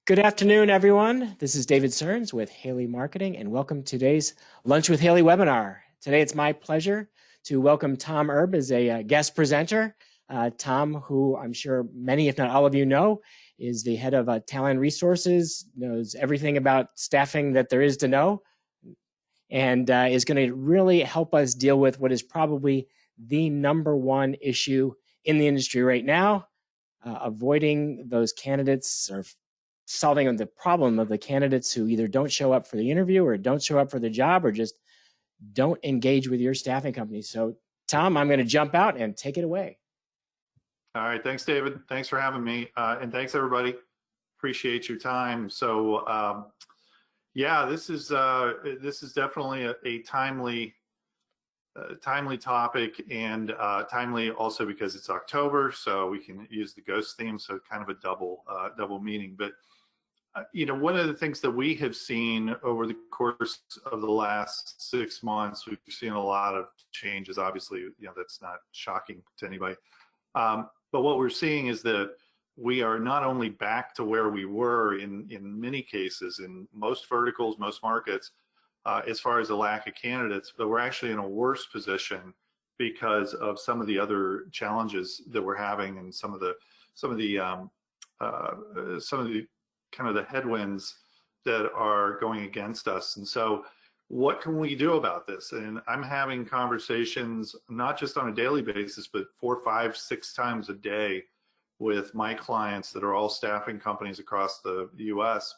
Good afternoon, everyone. This is David Stearns with Haley Marketing, and welcome to today's Lunch with Haley webinar. Today, it's my pleasure to welcome Tom Erb as a guest presenter. Tom, who I'm sure many, if not all of you know, is the head of Tallann Resources, knows everything about staffing that there is to know, and is going to really help us deal with what is probably the #1 issue in the industry right now, avoiding those candidates or solving the problem of the candidates who either don't show up for the interview or don't show up for the job or just don't engage with your staffing company. So Tom, I'm going to jump out and take it away. All right, thanks, David. Thanks for having me, and thanks everybody. Appreciate your time. So yeah, this is definitely a timely topic, and timely also because it's October, so we can use the ghost theme. So kind of a double meaning. But you know, one of the things that we have seen over the course of the last 6 months, we've seen a lot of changes. Obviously, you know, that's not shocking to anybody. But what we're seeing is that we are not only back to where we were in many cases, in most verticals, most markets, as far as the lack of candidates, but we're actually in a worse position because of some of the other challenges that we're having and some of the kind of the headwinds that are going against us. And so what can we do about this? And I'm having conversations, not just on a daily basis, but 4, 5, 6 times a day with my clients that are all staffing companies across the US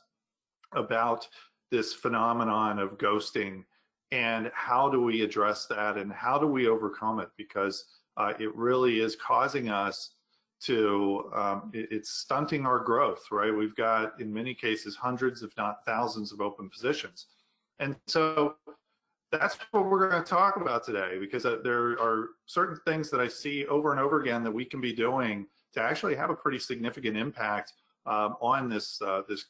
about this phenomenon of ghosting and how do we address that and how do we overcome it? Because it really is causing us to, it's stunting our growth, right? We've got, in many cases, hundreds, if not thousands of open positions. And so that's what we're going to talk about today, because there are certain things that I see over and over again that we can be doing to actually have a pretty significant impact on this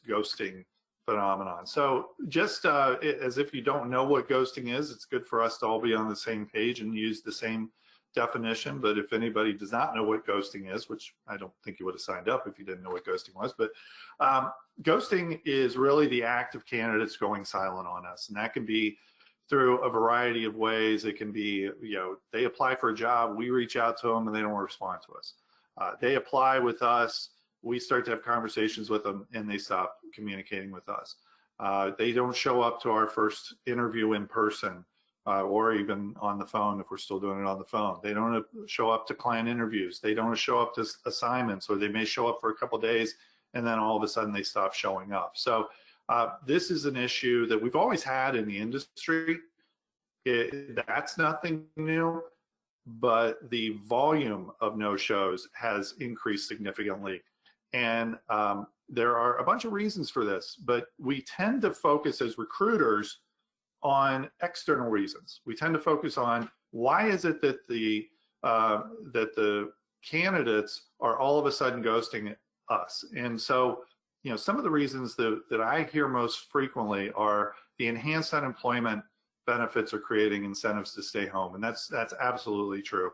ghosting phenomenon. So just as if you don't know what ghosting is, it's good for us to all be on the same page and use the same definition. But if anybody does not know what ghosting is, which I don't think you would have signed up if you didn't know what ghosting was, but ghosting is really the act of candidates going silent on us. And that can be through a variety of ways. It can be, you know, they apply for a job, we reach out to them and they don't respond to us. They apply with us, we start to have conversations with them and they stop communicating with us. They don't show up to our first interview in person, or even on the phone if we're still doing it on the phone. They don't show up to client interviews. They don't show up to assignments, or they may show up for a couple of days and then all of a sudden they stop showing up. So this is an issue that we've always had in the industry. That's nothing new, but the volume of no-shows has increased significantly. And there are a bunch of reasons for this, but we tend to focus as recruiters on external reasons. We tend to focus on why is it that the candidates are all of a sudden ghosting us. And so, you know, some of the reasons that I hear most frequently are the enhanced unemployment benefits are creating incentives to stay home, and that's absolutely true.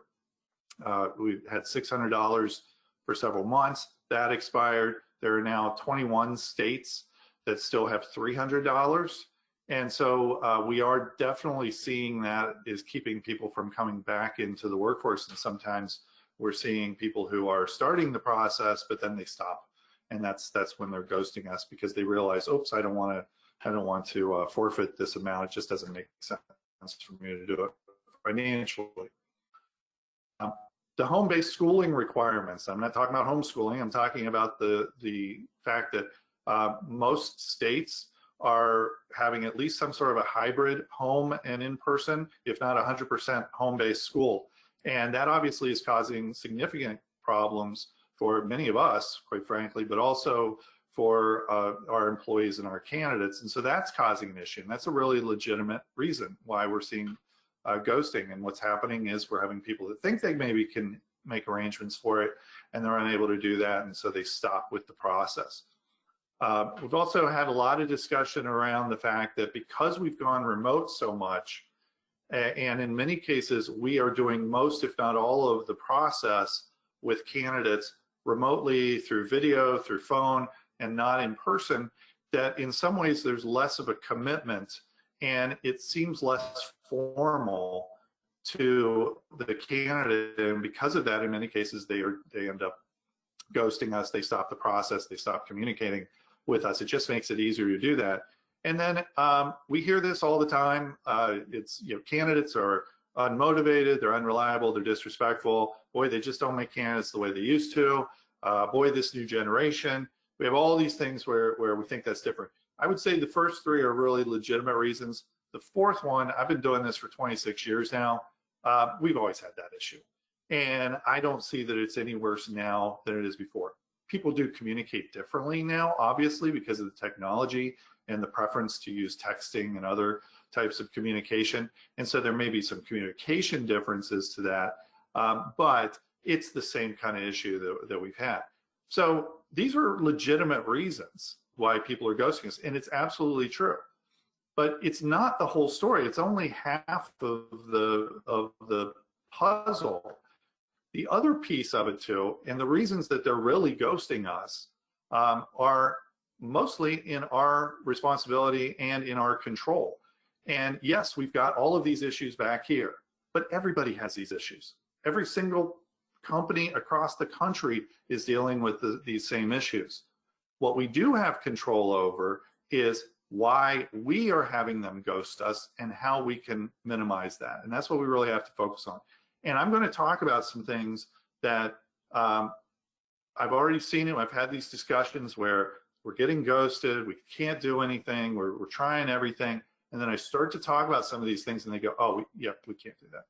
We've had $600 for several months. That expired. There are now 21 states that still have $300. And so we are definitely seeing that is keeping people from coming back into the workforce. And sometimes we're seeing people who are starting the process, but then they stop. And that's when they're ghosting us because they realize, oops, I don't want to forfeit this amount. It just doesn't make sense for me to do it financially. The home-based schooling requirements. I'm not talking about homeschooling. I'm talking about the fact that most states are having at least some sort of a hybrid home and in-person, if not 100% home-based school. And that obviously is causing significant problems for many of us, quite frankly, but also for our employees and our candidates. And so that's causing an issue. And that's a really legitimate reason why we're seeing ghosting. And what's happening is we're having people that think they maybe can make arrangements for it, and they're unable to do that. And so they stop with the process. We've also had a lot of discussion around the fact that because we've gone remote so much, and in many cases, we are doing most, if not all of the process with candidates remotely through video, through phone, and not in person, that in some ways there's less of a commitment and it seems less formal to the candidate. And because of that, in many cases, they end up ghosting us. They stop the process. They stop communicating with us. It just makes it easier to do that. And then we hear this all the time. It's, candidates are unmotivated, they're unreliable, they're disrespectful. Boy, they just don't make candidates the way they used to. Boy, this new generation. We have all these things where we think that's different. I would say the first three are really legitimate reasons. The fourth one, I've been doing this for 26 years now. We've always had that issue. And I don't see that it's any worse now than it is before. People do communicate differently now, obviously, because of the technology and the preference to use texting and other types of communication. And so there may be some communication differences to that, but it's the same kind of issue that we've had. So these are legitimate reasons why people are ghosting us, and it's absolutely true. But it's not the whole story. It's only half of the puzzle. The other piece of it too, and the reasons that they're really ghosting us are mostly in our responsibility and in our control. And yes, we've got all of these issues back here, but everybody has these issues. Every single company across the country is dealing with these same issues. What we do have control over is why we are having them ghost us and how we can minimize that. And that's what we really have to focus on. And I'm going to talk about some things that I've already seen it. I've had these discussions where we're getting ghosted, we can't do anything, we're trying everything. And then I start to talk about some of these things and they go, oh, we can't do that.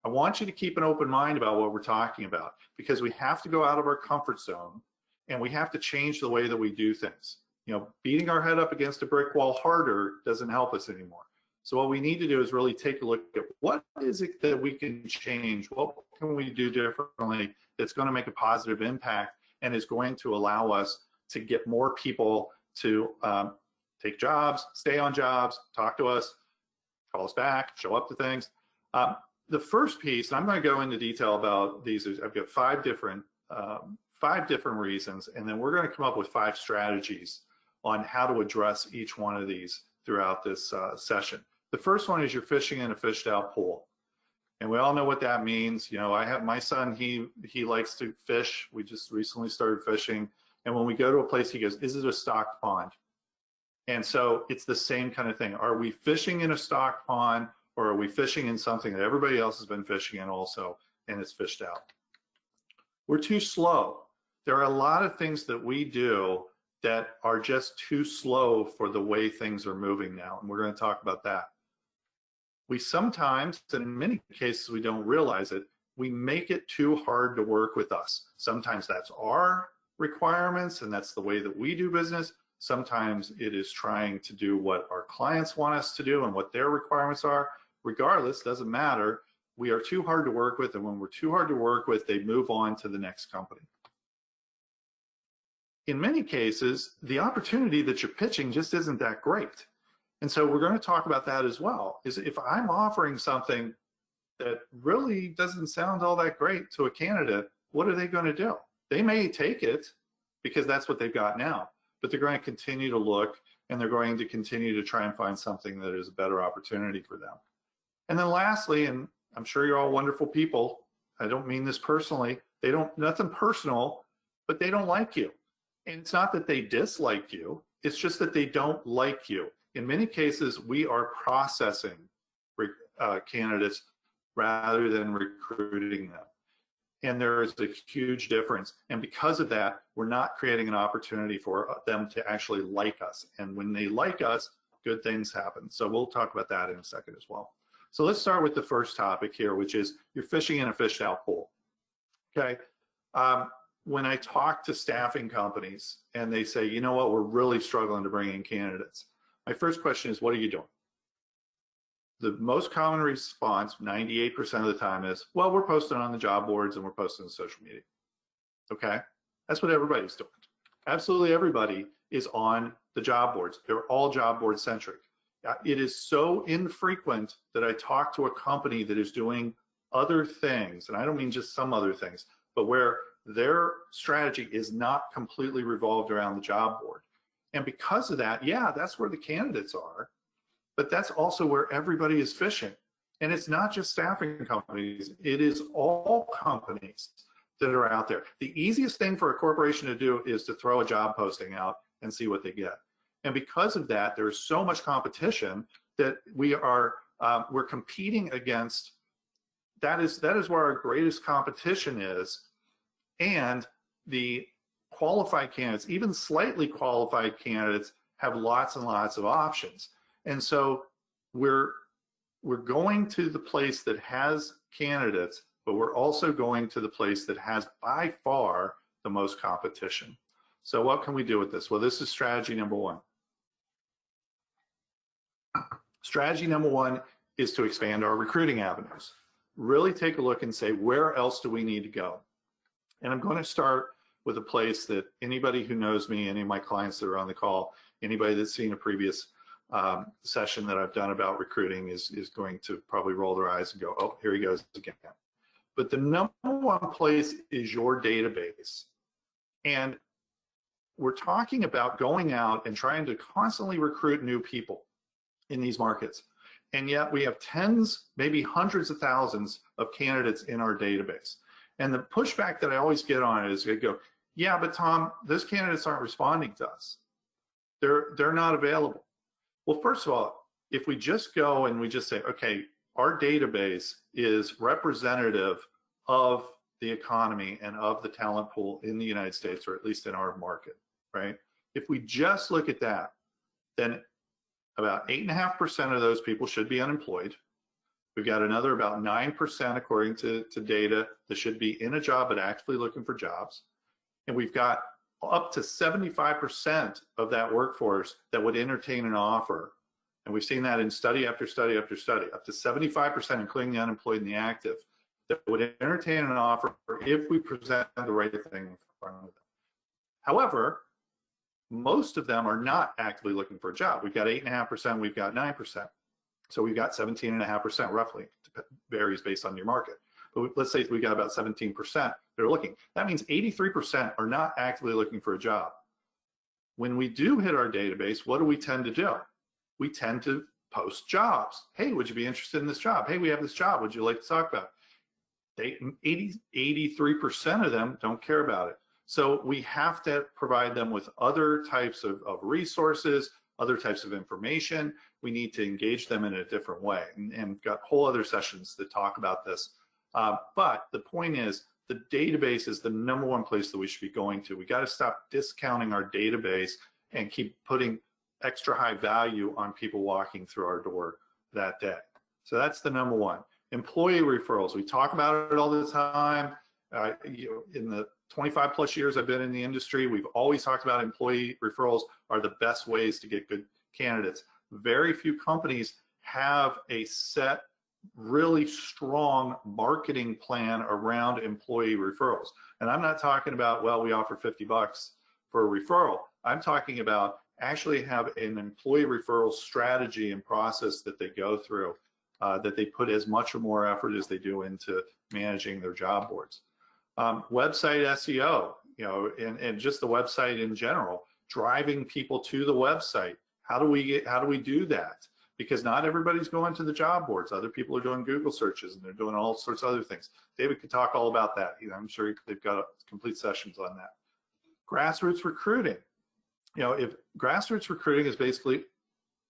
I want you to keep an open mind about what we're talking about, because we have to go out of our comfort zone and we have to change the way that we do things. Beating our head up against a brick wall harder doesn't help us anymore. So what we need to do is really take a look at what is it that we can change? What can we do differently that's going to make a positive impact and is going to allow us to get more people to take jobs, stay on jobs, talk to us, call us back, show up to things. The first piece, and I'm going to go into detail about these, I've got five different reasons, and then we're going to come up with 5 strategies on how to address each one of these throughout this session. The first one is you're fishing in a fished out pool. And we all know what that means. I have my son, he likes to fish. We just recently started fishing. And when we go to a place, he goes, is it a stocked pond? And so it's the same kind of thing. Are we fishing in a stocked pond, or are we fishing in something that everybody else has been fishing in also, and it's fished out? We're too slow. There are a lot of things that we do that are just too slow for the way things are moving now. And we're going to talk about that. We sometimes, and in many cases we don't realize it, we make it too hard to work with us. Sometimes that's our requirements and that's the way that we do business. Sometimes it is trying to do what our clients want us to do and what their requirements are. Regardless, doesn't matter. We are too hard to work with, and when we're too hard to work with, they move on to the next company. In many cases, the opportunity that you're pitching just isn't that great. And so we're going to talk about that as well. Is if I'm offering something that really doesn't sound all that great to a candidate, what are they going to do? They may take it because that's what they've got now, but they're going to continue to look, and they're going to continue to try and find something that is a better opportunity for them. And then lastly, and I'm sure you're all wonderful people, I don't mean this personally, nothing personal, but they don't like you. And it's not that they dislike you, it's just that they don't like you. In many cases, we are processing candidates rather than recruiting them. And there is a huge difference. And because of that, we're not creating an opportunity for them to actually like us. And when they like us, good things happen. So we'll talk about that in a second as well. So let's start with the first topic here, which is you're fishing in a fished out pool. Okay. When I talk to staffing companies and they say, you know what, we're really struggling to bring in candidates, my first question is, what are you doing? The most common response, 98% of the time, is, well, we're posting on the job boards and we're posting on social media. Okay, that's what everybody's doing. Absolutely everybody is on the job boards. They're all job board centric. It is so infrequent that I talk to a company that is doing other things, and I don't mean just some other things, but where their strategy is not completely revolved around the job board. And because of that, yeah, that's where the candidates are, but that's also where everybody is fishing. And it's not just staffing companies, it is all companies that are out there. The easiest thing for a corporation to do is to throw a job posting out and see what they get. And because of that, there's so much competition that we're competing against. That is where our greatest competition is. And the qualified candidates, even slightly qualified candidates, have lots and lots of options. And so we're going to the place that has candidates, but we're also going to the place that has by far the most competition. So what can we do with this? Well, this is strategy number one. Strategy number one is to expand our recruiting avenues. Really take a look and say, where else do we need to go? And I'm going to start with a place that anybody who knows me, any of my clients that are on the call, anybody that's seen a previous session that I've done about recruiting is going to probably roll their eyes and go, oh, here he goes again. But the number one place is your database. And we're talking about going out and trying to constantly recruit new people in these markets. And yet we have tens, maybe hundreds of thousands of candidates in our database. And the pushback that I always get on it is they go, yeah, but Tom, those candidates aren't responding to us. They're not available. Well, first of all, if we just go and we just say, okay, our database is representative of the economy and of the talent pool in the United States, or at least in our market, right? If we just look at that, then about 8.5% of those people should be unemployed. We've got another about 9%, according to data, that should be in a job but actively looking for jobs. And we've got up to 75% of that workforce that would entertain an offer. And we've seen that in study after study after study, up to 75%, including the unemployed and the active, that would entertain an offer if we present the right thing in front of them. However, most of them are not actively looking for a job. We've got 8.5%, we've got 9%. So we've got 17.5% roughly, varies based on your market. But let's say we got about 17% that are looking. That means 83% are not actively looking for a job. When we do hit our database, what do we tend to do? We tend to post jobs. Hey, would you be interested in this job? Hey, we have this job. Would you like to talk about it? 83% of them don't care about it. So we have to provide them with other types of resources, other types of information. We need to engage them in a different way, and got whole other sessions that talk about this. But the point is, the database is the number one place that we should be going to. We got to stop discounting our database and keep putting extra high value on people walking through our door that day. So that's the number one. Employee referrals, we talk about it all the time. In the 25 plus years I've been in the industry, we've always talked about employee referrals are the best ways to get good candidates. Very few companies have a set, really strong marketing plan around employee referrals. And I'm not talking about, well, we offer $50 for a referral. I'm talking about actually have an employee referral strategy and process that they go through, that they put as much or more effort as they do into managing their job boards. Website SEO, and just the website in general, driving people to the website. How do we do that? Because not everybody's going to the job boards. Other people are doing Google searches and they're doing all sorts of other things. David could talk all about that. I'm sure they've got complete sessions on that. Grassroots recruiting. If grassroots recruiting is basically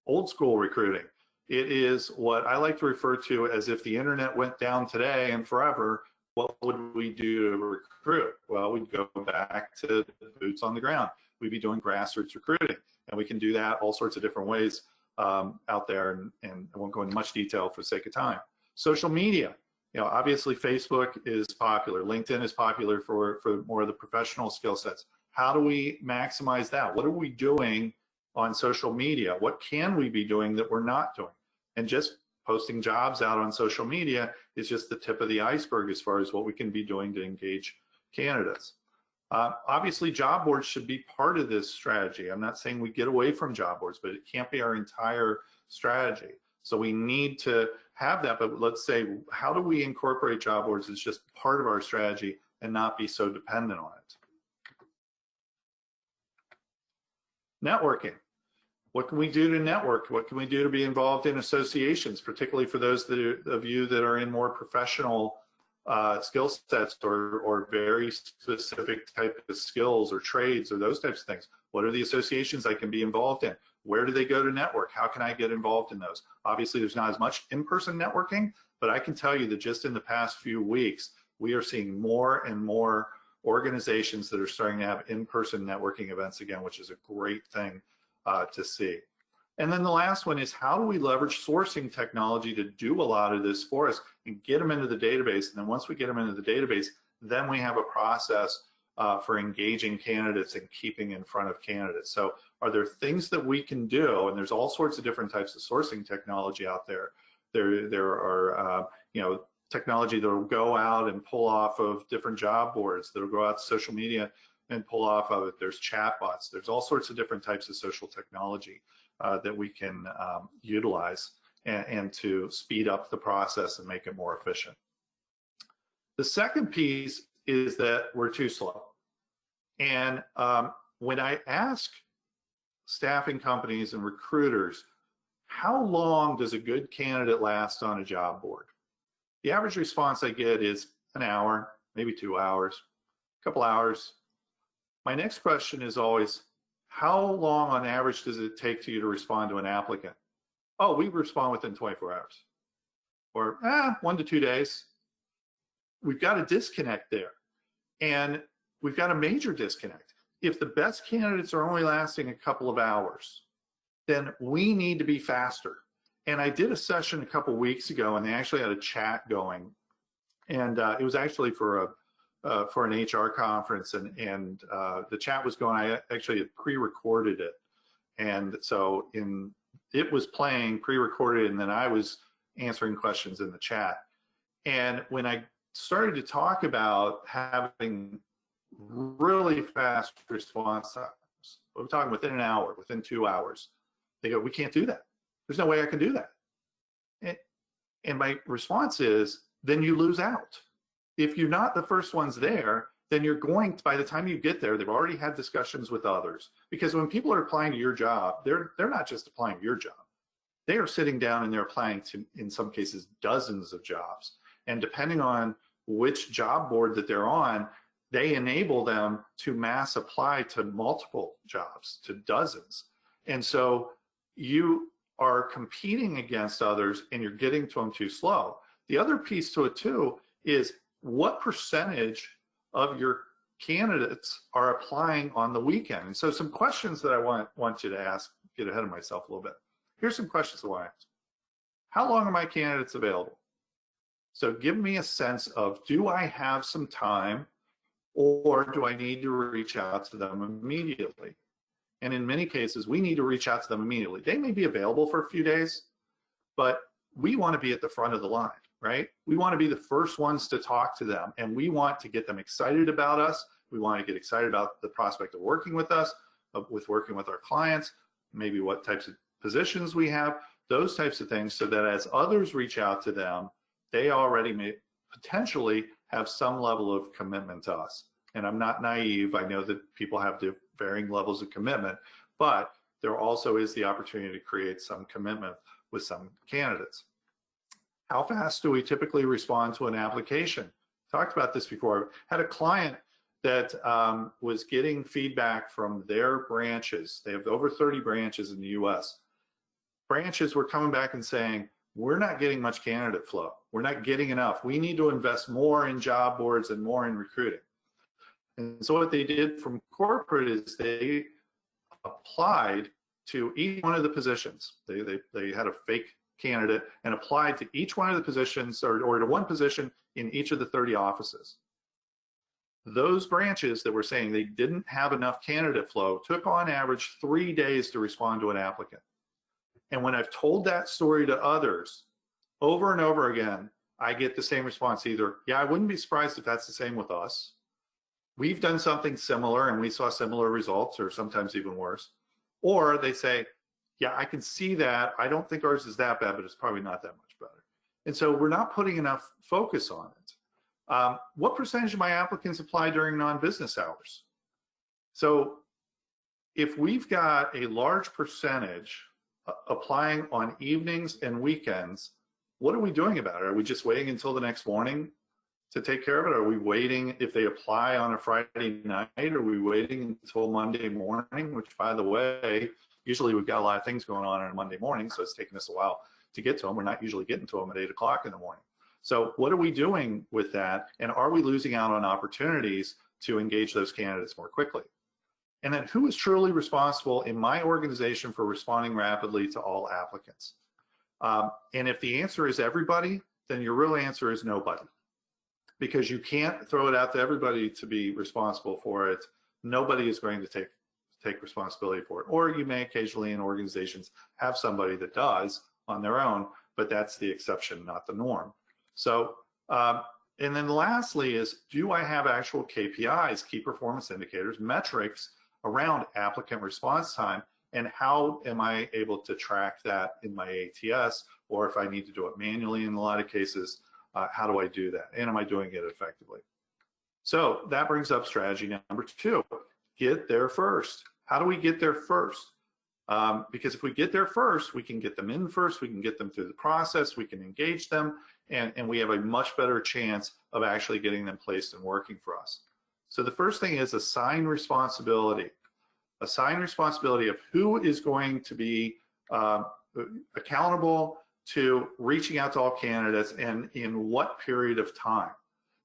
old school recruiting, it is what I like to refer to as if the internet went down today and forever, what would we do to recruit? Well, we'd go back to boots on the ground. We'd be doing grassroots recruiting, and we can do that all sorts of different ways out there, and I won't go into much detail for the sake of time. Social media, obviously Facebook is popular, LinkedIn is popular for more of the professional skill sets. How do we maximize that? What are we doing on social media? What can we be doing that we're not doing? And just posting jobs out on social media is just the tip of the iceberg as far as what we can be doing to engage candidates. Obviously, job boards should be part of this strategy. I'm not saying we get away from job boards, but it can't be our entire strategy. So we need to have that, but let's say, how do we incorporate job boards as just part of our strategy and not be so dependent on it. Networking. What can we do to network? What can we do to be involved in associations, particularly for those of you that are in more professional skill sets or very specific type of skills or trades or those types of things? What are the associations I can be involved in? Where do they go to network? How can I get involved in those? Obviously, there's not as much in-person networking, but I can tell you that just in the past few weeks, we are seeing more and more organizations that are starting to have in-person networking events again, which is a great thing to see. And then the last one is, how do we leverage sourcing technology to do a lot of this for us and get them into the database? And then once we get them into the database, then we have a process for engaging candidates and keeping in front of candidates. So are there things that we can do? And there's all sorts of different types of sourcing technology out there. There are, technology that will go out and pull off of different job boards, that will go out to social media and pull off of it. There's chatbots. There's all sorts of different types of social technology that we can utilize and to speed up the process and make it more efficient. The second piece is that we're too slow. And when I ask staffing companies and recruiters, how long does a good candidate last on a job board? The average response I get is an hour, maybe 2 hours, a couple hours. My next question is always, how long on average does it take to you to respond to an applicant? Oh, we respond within 24 hours. Or 1 to 2 days. We've got a disconnect there. And we've got a major disconnect. If the best candidates are only lasting a couple of hours, then we need to be faster. And I did a session a couple weeks ago, and they actually had a chat going. And it was actually for an HR conference, and the chat was going. I actually had pre-recorded it, and so it was playing pre-recorded, and then I was answering questions in the chat. And when I started to talk about having really fast response times, we're talking within an hour, within 2 hours, they go, we can't do that. There's no way I can do that. And my response is, then you lose out. If you're not the first ones there, then you're going to, by the time you get there, they've already had discussions with others. Because when people are applying to your job, they're not just applying to your job. They are sitting down and they're applying to, in some cases, dozens of jobs. And depending on which job board that they're on, they enable them to mass apply to multiple jobs, to dozens. And so you are competing against others and you're getting to them too slow. The other piece to it too is, what percentage of your candidates are applying on the weekend? And so some questions that I want you to ask, get ahead of myself a little bit. Here's some questions I want to ask. How long are my candidates available? So give me a sense of, do I have some time, or do I need to reach out to them immediately? And in many cases, we need to reach out to them immediately. They may be available for a few days, but we want to be at the front of the line, right? We want to be the first ones to talk to them, and we want to get them excited about us. We want to get excited about the prospect of working with us, with working with our clients, maybe what types of positions we have, those types of things, so that as others reach out to them, they already may potentially have some level of commitment to us. And I'm not naive. I know that people have varying levels of commitment, but there also is the opportunity to create some commitment with some candidates. How fast do we typically respond to an application? Talked about this before. Had a client that was getting feedback from their branches. They have over 30 branches in the US. Branches were coming back and saying, we're not getting much candidate flow. We're not getting enough. We need to invest more in job boards and more in recruiting. And so what they did from corporate is they applied to each one of the positions. They had a fake candidate and applied to each one of the positions, or to one position in each of the 30 offices. Those branches that were saying they didn't have enough candidate flow took on average 3 days to respond to an applicant. And when I've told that story to others over and over again, I get the same response, either, yeah, I wouldn't be surprised if that's the same with us. We've done something similar and we saw similar results, or sometimes even worse. Or they say, yeah, I can see that. I don't think ours is that bad, but it's probably not that much better. And so we're not putting enough focus on it. What percentage of my applicants apply during non-business hours? So if we've got a large percentage applying on evenings and weekends, what are we doing about it? Are we just waiting until the next morning to take care of it? Are we waiting if they apply on a Friday night? Are we waiting until Monday morning, which, by the way, usually we've got a lot of things going on a Monday morning, so it's taking us a while to get to them. We're not usually getting to them at 8 o'clock in the morning. So what are we doing with that? And are we losing out on opportunities to engage those candidates more quickly? And then who is truly responsible in my organization for responding rapidly to all applicants? And if the answer is everybody, then your real answer is nobody, because you can't throw it out to everybody to be responsible for it. Nobody is going to take responsibility for it. Or you may occasionally in organizations have somebody that does on their own, but that's the exception, not the norm. So, and then lastly is, do I have actual KPIs, key performance indicators, metrics around applicant response time, and how am I able to track that in my ATS, or if I need to do it manually in a lot of cases, how do I do that? And am I doing it effectively? So that brings up strategy number 2, get there first. How do we get there first? Because if we get there first, we can get them in first, we can get them through the process, we can engage them, and we have a much better chance of actually getting them placed and working for us. So the first thing is assign responsibility. Assign responsibility of who is going to be accountable to reaching out to all candidates and in what period of time.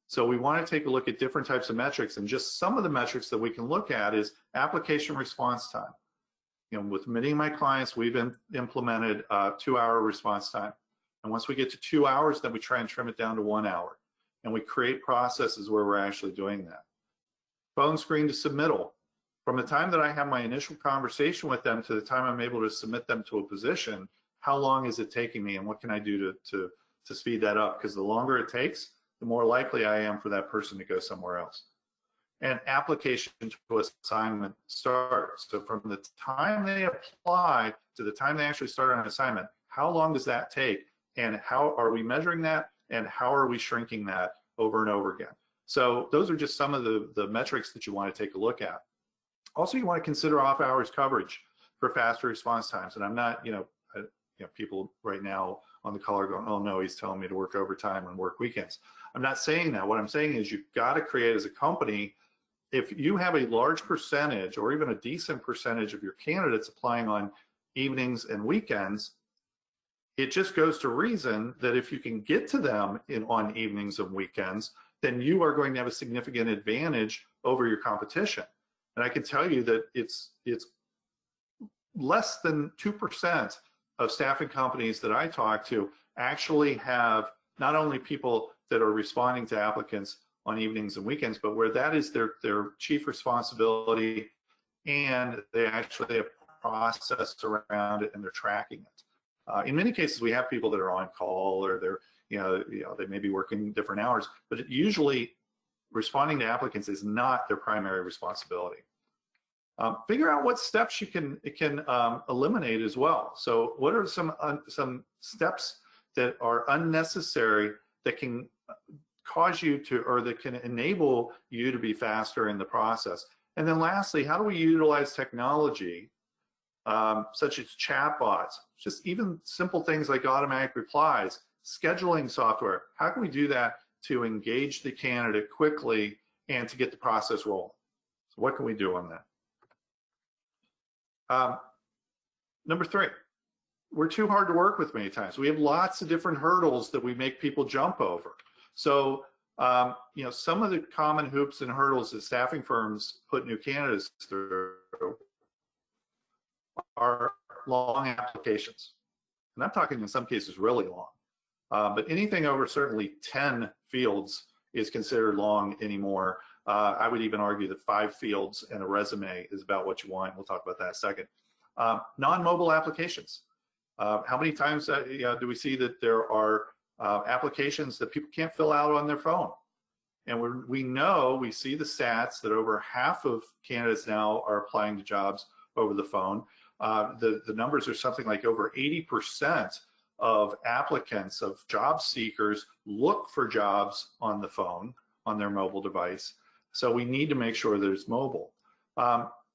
So we want to take a look at different types of metrics, and just some of the metrics that we can look at is application response time. You know, with many of my clients, we've implemented 2-hour response time. And once we get to 2 hours, then we try and trim it down to 1 hour. And we create processes where we're actually doing that. Phone screen to submittal. From the time that I have my initial conversation with them to the time I'm able to submit them to a position, how long is it taking me, and what can I do to speed that up? Because the longer it takes, the more likely I am for that person to go somewhere else. And application to assignment starts. So from the time they apply to the time they actually start on an assignment, how long does that take? And how are we measuring that? And how are we shrinking that over and over again? So those are just some of the metrics that you want to take a look at. Also, you want to consider off hours coverage for faster response times. And I'm not, people right now on the call are going, oh no, he's telling me to work overtime and work weekends. I'm not saying that. What I'm saying is you've got to create as a company, if you have a large percentage or even a decent percentage of your candidates applying on evenings and weekends, it just goes to reason that if you can get to them on evenings and weekends, then you are going to have a significant advantage over your competition. And I can tell you that it's less than 2% of staffing companies that I talk to actually have not only people that are responding to applicants on evenings and weekends, but where that is their chief responsibility, and they actually have a process around it and they're tracking it. In many cases, we have people that are on call, or they're they may be working different hours, but usually responding to applicants is not their primary responsibility. Figure out what steps you can eliminate as well. So what are some steps that are unnecessary that can cause you to, or that can enable you to be faster in the process? And then lastly, how do we utilize technology such as chatbots, just even simple things like automatic replies, scheduling software? How can we do that to engage the candidate quickly and to get the process rolling? So what can we do on that? Number 3, we're too hard to work with many times. We have lots of different hurdles that we make people jump over. So, some of the common hoops and hurdles that staffing firms put new candidates through are long applications. And I'm talking in some cases really long. But anything over certainly 10 fields is considered long anymore. I would even argue that 5 fields and a resume is about what you want. We'll talk about that in a second. Non-mobile applications. How many times do we see that there are applications that people can't fill out on their phone? And we see the stats that over half of candidates now are applying to jobs over the phone. The numbers are something like over 80% of applicants, of job seekers look for jobs on the phone, on their mobile device. So we need to make sure that it's mobile.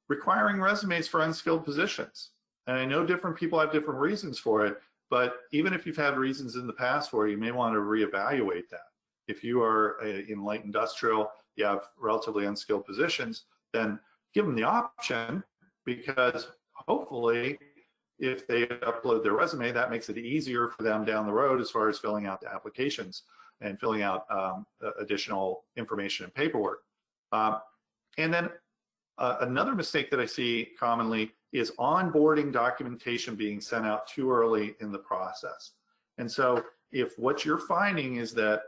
Requiring resumes for unskilled positions. And I know different people have different reasons for it, but even if you've had reasons in the past for it, you may want to reevaluate that. If you are in light industrial, you have relatively unskilled positions, then give them the option, because hopefully if they upload their resume, that makes it easier for them down the road as far as filling out the applications and filling out additional information and paperwork. And then another mistake that I see commonly is onboarding documentation being sent out too early in the process. And so if what you're finding is that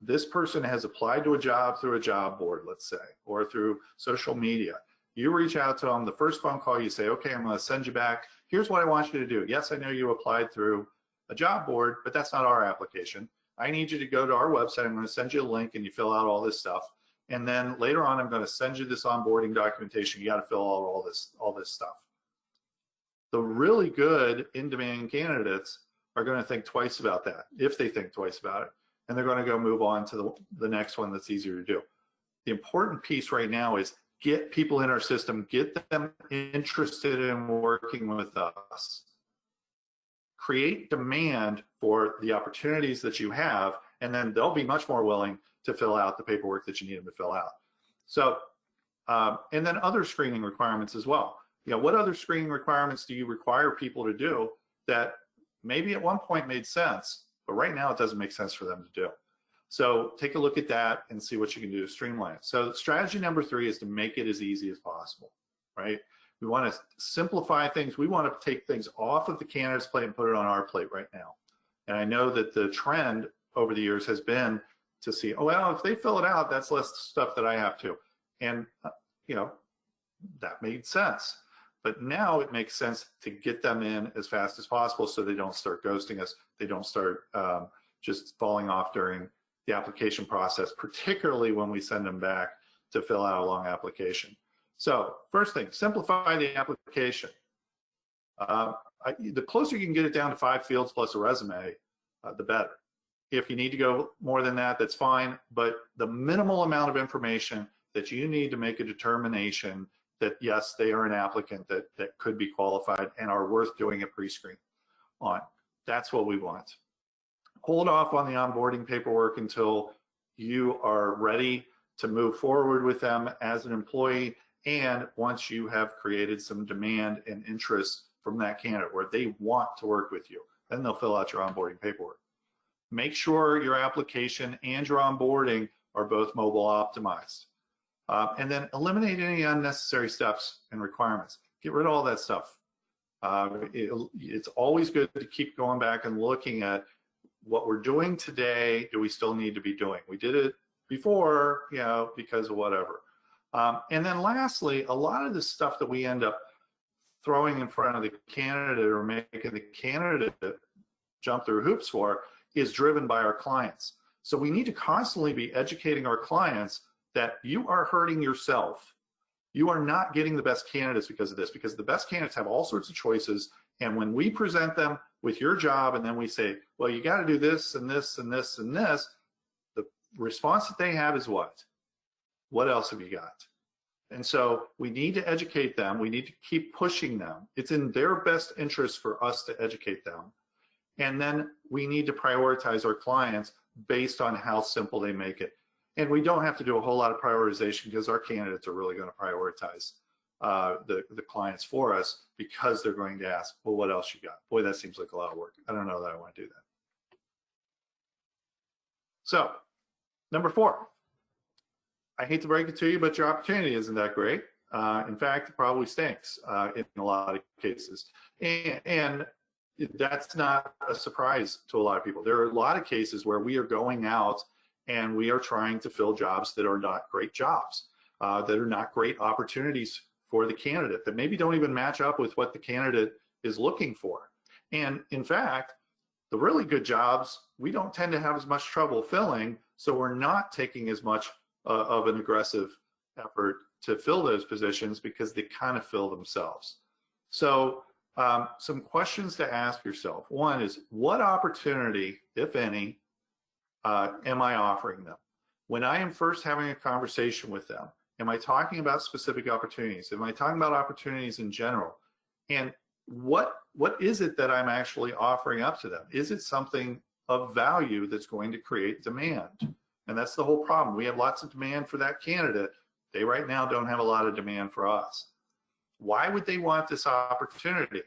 this person has applied to a job through a job board, let's say, or through social media, you reach out to them, the first phone call, you say, okay, I'm going to send you back. Here's what I want you to do. Yes, I know you applied through a job board, but that's not our application. I need you to go to our website. I'm going to send you a link and you fill out all this stuff. And then later on, I'm going to send you this onboarding documentation. You got to fill out all this stuff. The really good in-demand candidates are going to think twice about that, if they think twice about it, and they're going to go move on to the next one that's easier to do. The important piece right now is get people in our system, get them interested in working with us. Create demand for the opportunities that you have, and then they'll be much more willing to fill out the paperwork that you need them to fill out. So, and then other screening requirements as well. You know, what other screening requirements do you require people to do that maybe at one point made sense, but right now it doesn't make sense for them to do? So take a look at that and see what you can do to streamline it. So strategy number 3 is to make it as easy as possible, right? We want to simplify things. We want to take things off of the candidate's plate and put it on our plate right now. And I know that the trend over the years has been to see, oh, well, if they fill it out, that's less stuff that I have to. And, you know, that made sense. But now it makes sense to get them in as fast as possible so they don't start ghosting us. They don't start just falling off during the application process, particularly when we send them back to fill out a long application. So first thing, simplify the application. The closer you can get it down to 5 fields plus a resume, the better. If you need to go more than that, that's fine, but the minimal amount of information that you need to make a determination that yes, they are an applicant that could be qualified and are worth doing a pre-screen on. That's what we want. Hold off on the onboarding paperwork until you are ready to move forward with them as an employee, and once you have created some demand and interest from that candidate where they want to work with you, then they'll fill out your onboarding paperwork. Make sure your application and your onboarding are both mobile optimized. And then eliminate any unnecessary steps and requirements. Get rid of all that stuff. It's always good to keep going back and looking at what we're doing today. Do we still need to be doing? We did it before, you know, because of whatever. And then lastly, a lot of the stuff that we end up throwing in front of the candidate or making the candidate jump through hoops for is driven by our clients. So we need to constantly be educating our clients that you are hurting yourself. You are not getting the best candidates because of this, because the best candidates have all sorts of choices. And when we present them with your job and then we say, well, you got to do this and this and this and this, the response that they have is what? What else have you got? And so we need to educate them. We need to keep pushing them. It's in their best interest for us to educate them. And then we need to prioritize our clients based on how simple they make it. And we don't have to do a whole lot of prioritization because our candidates are really going to prioritize the clients for us, because they're going to ask, well, what else you got? Boy, that seems like a lot of work. I don't know that I want to do that. So, number 4, I hate to break it to you, but your opportunity isn't that great. In fact, it probably stinks in a lot of cases. And that's not a surprise to a lot of people. There are a lot of cases where we are going out and we are trying to fill jobs that are not great jobs, that are not great opportunities for the candidate, that maybe don't even match up with what the candidate is looking for. And in fact, the really good jobs, we don't tend to have as much trouble filling, so we're not taking as much of an aggressive effort to fill those positions because they kind of fill themselves. So Some questions to ask yourself. One is, what opportunity, if any, am I offering them? When I am first having a conversation with them, am I talking about specific opportunities? Am I talking about opportunities in general? And what is it that I'm actually offering up to them? Is it something of value that's going to create demand? And that's the whole problem. We have lots of demand for that candidate. They right now don't have a lot of demand for us. Why would they want this opportunity?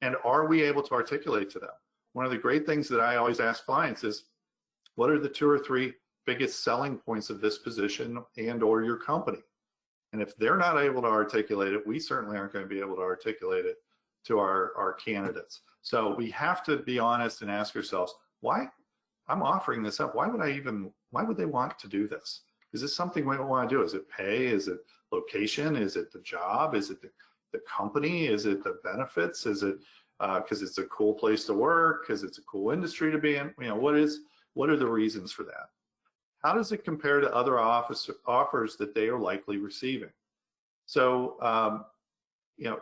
And are we able to articulate to them? One of the great things that I always ask clients is, what are the 2 or 3 biggest selling points of this position and or your company? And if they're not able to articulate it, we certainly aren't going to be able to articulate it to our candidates. So we have to be honest and ask ourselves, why I'm offering this up? Why would they want to do this? Is this something we want to do? Is it pay? Is it location? Is it the job? Is it the company? Is it the benefits? Is it because it's a cool place to work? Because it's a cool industry to be in? You know, what are the reasons for that? How does it compare to other offers that they are likely receiving? So, you know,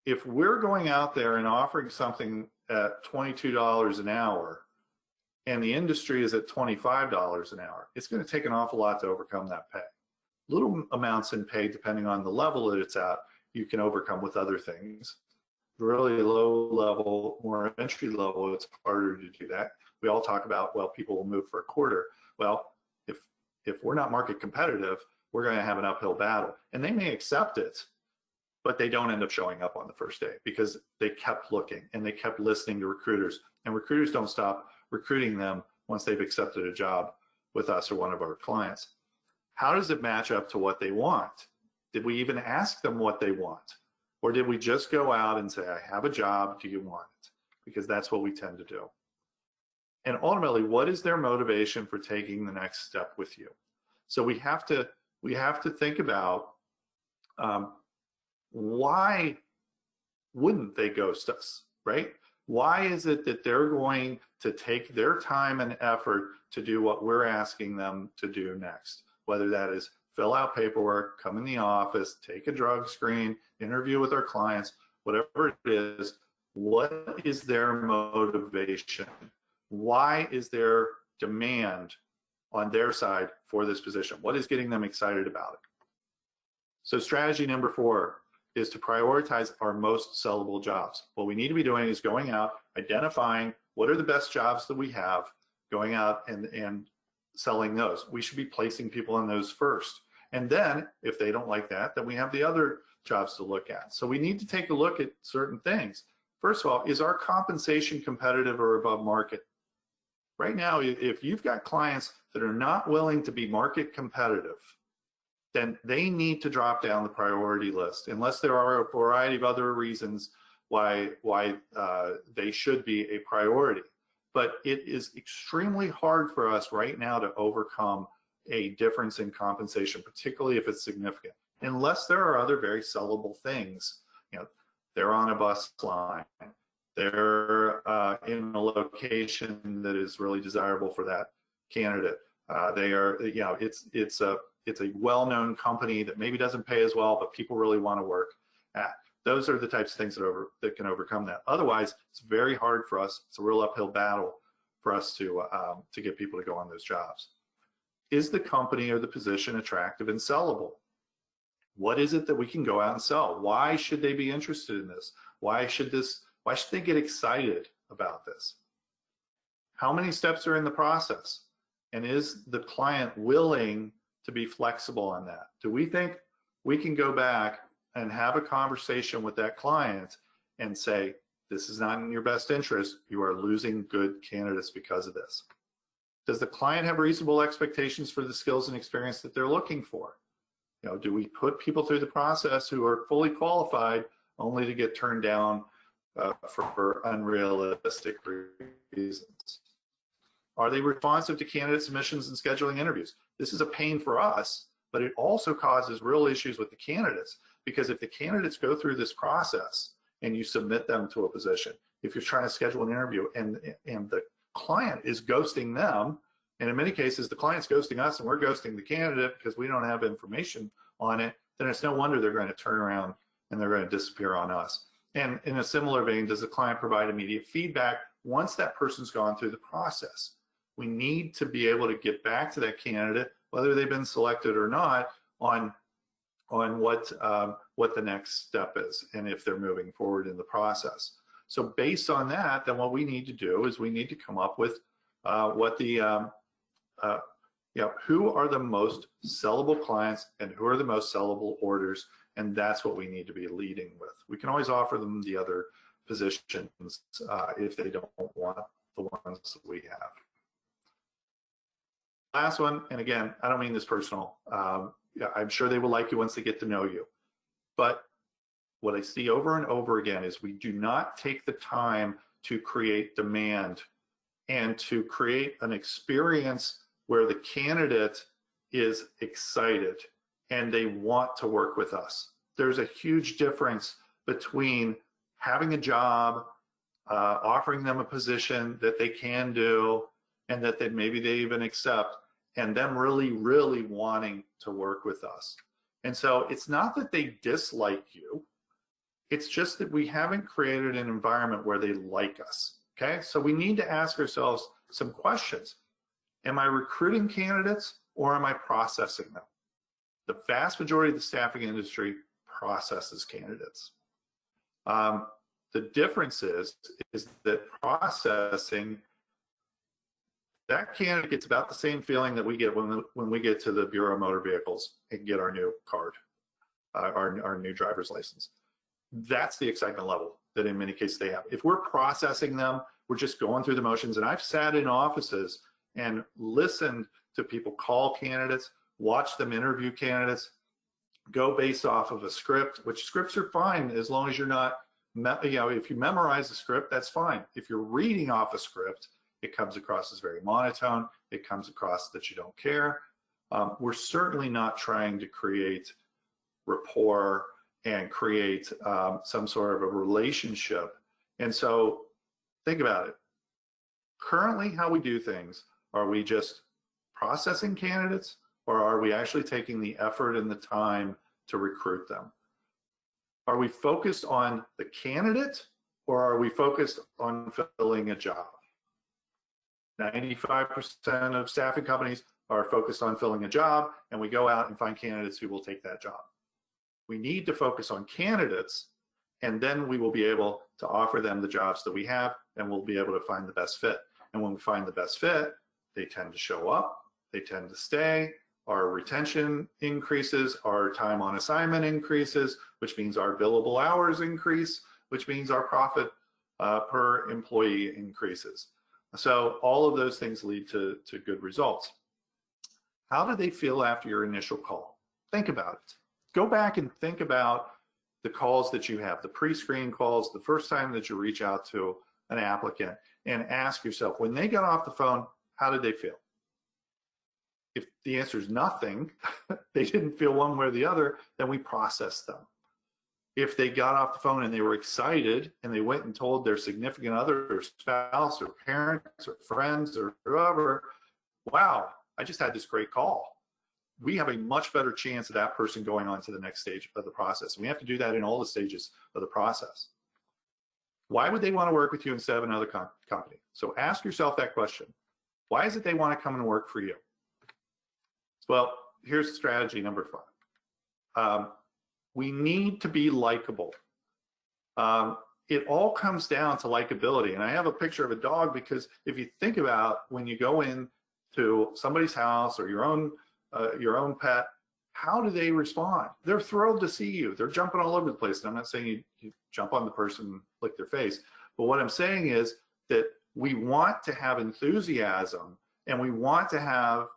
if we're going out there and offering something at $22 an hour and the industry is at $25 an hour, it's going to take an awful lot to overcome that pay. Little amounts in pay, depending on the level that it's at, you can overcome with other things. Really low level, more entry level, it's harder to do that. We all talk about, well, people will move for a quarter. Well, if we're not market competitive, we're going to have an uphill battle. And they may accept it, but they don't end up showing up on the first day because they kept looking and they kept listening to recruiters. And recruiters don't stop recruiting them once they've accepted a job with us or one of our clients. How does it match up to what they want? Did we even ask them what they want? Or did we just go out and say, I have a job, do you want it? Because that's what we tend to do. And ultimately, what is their motivation for taking the next step with you? So we have to think about why wouldn't they ghost us, right? Why is it that they're going to take their time and effort to do what we're asking them to do next? Whether that is fill out paperwork, come in the office, take a drug screen, interview with our clients, whatever it is, what is their motivation? Why is there demand on their side for this position? What is getting them excited about it? So strategy number 4 is to prioritize our most sellable jobs. What we need to be doing is going out, identifying what are the best jobs that we have, going out and selling those. We should be placing people in those first. And then if they don't like that, then we have the other jobs to look at. So we need to take a look at certain things. First of all, is our compensation competitive or above market? Right now, if you've got clients that are not willing to be market competitive, then they need to drop down the priority list, unless there are a variety of other reasons why they should be a priority. But it is extremely hard for us right now to overcome a difference in compensation, particularly if it's significant, unless there are other very sellable things. You know, they're on a bus line, they're in a location that is really desirable for that candidate. They are, you know, it's a well-known company that maybe doesn't pay as well, but people really want to work at. Those are the types of things that can overcome that. Otherwise, it's very hard for us. It's a real uphill battle for us to get people to go on those jobs. Is the company or the position attractive and sellable? What is it that we can go out and sell? Why should they be interested in this? Why should they get excited about this? How many steps are in the process? And is the client willing to be flexible on that? Do we think we can go back and have a conversation with that client and say, this is not in your best interest, you are losing good candidates because of this? Does the client have reasonable expectations for the skills and experience that they're looking for? You know, do we put people through the process who are fully qualified only to get turned down for unrealistic reasons? Are they responsive to candidate submissions and scheduling interviews? This is a pain for us, but it also causes real issues with the candidates, because if the candidates go through this process and you submit them to a position, if you're trying to schedule an interview and the client is ghosting them, and in many cases the client's ghosting us and we're ghosting the candidate because we don't have information on it, then it's no wonder they're going to turn around and they're going to disappear on us. And in a similar vein, does the client provide immediate feedback once that person's gone through the process? We need to be able to get back to that candidate, whether they've been selected or not, on what the next step is and if they're moving forward in the process. So based on that, then what we need to do is we need to come up with who are the most sellable clients and who are the most sellable orders, and that's what we need to be leading with. We can always offer them the other positions if they don't want the ones that we have. Last one, and again, I don't mean this personal. I'm sure they will like you once they get to know you. But what I see over and over again is we do not take the time to create demand and to create an experience where the candidate is excited and they want to work with us. There's a huge difference between having a job, offering them a position that they can do and that maybe they even accept, and them really, really wanting to work with us. And so it's not that they dislike you, it's just that we haven't created an environment where they like us, okay? So we need to ask ourselves some questions. Am I recruiting candidates or am I processing them? The vast majority of the staffing industry processes candidates. The difference is that processing, that candidate gets about the same feeling that we get when we get to the Bureau of Motor Vehicles and get our new card, our new driver's license. That's the excitement level that in many cases they have. If we're processing them, we're just going through the motions. And I've sat in offices and listened to people call candidates, watch them interview candidates, go based off of a script, which scripts are fine as long as you're not, if you memorize the script, that's fine. If you're reading off a script, it comes across as very monotone. It comes across that you don't care. We're certainly not trying to create rapport and create some sort of a relationship. And so think about it. Currently, how we do things, are we just processing candidates, or are we actually taking the effort and the time to recruit them? Are we focused on the candidate, or are we focused on filling a job? 95% of staffing companies are focused on filling a job, and we go out and find candidates who will take that job. We need to focus on candidates, and then we will be able to offer them the jobs that we have, and we'll be able to find the best fit. And when we find the best fit, they tend to show up, they tend to stay, our retention increases, our time on assignment increases, which means our billable hours increase, which means our profit per employee increases. So all of those things lead to good results. How do they feel after your initial call? Think about it. Go back and think about the calls that you have, the pre-screen calls, the first time that you reach out to an applicant, and ask yourself, when they got off the phone, how did they feel? If the answer is nothing, they didn't feel one way or the other, then we process them. If they got off the phone and they were excited and they went and told their significant other or spouse or parents or friends or whoever, wow, I just had this great call. We have a much better chance of that person going on to the next stage of the process. We have to do that in all the stages of the process. Why would they want to work with you instead of another company? So ask yourself that question. Why is it they want to come and work for you? Well, here's strategy number 5. We need to be likable. It all comes down to likability. And I have a picture of a dog because if you think about when you go in to somebody's house or your own pet, how do they respond? They're thrilled to see you. They're jumping all over the place. And I'm not saying you jump on the person and lick their face. But what I'm saying is that we want to have enthusiasm and we want to have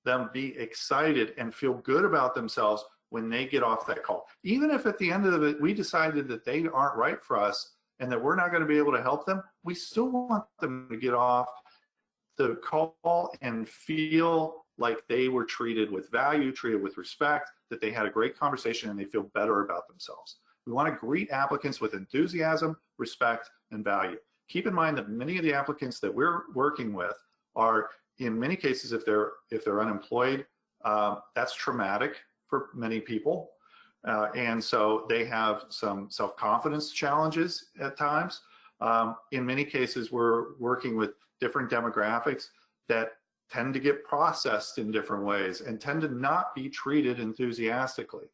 them be excited and feel good about themselves when they get off that call. Even if at the end of it, we decided that they aren't right for us and that we're not going to be able to help them, we still want them to get off the call and feel like they were treated with value, treated with respect, that they had a great conversation and they feel better about themselves. We want to greet applicants with enthusiasm, respect, and value. Keep in mind that many of the applicants that we're working with are, in many cases, if they're unemployed, that's traumatic for many people. And so they have some self-confidence challenges at times. In many cases, we're working with different demographics that tend to get processed in different ways and tend to not be treated enthusiastically.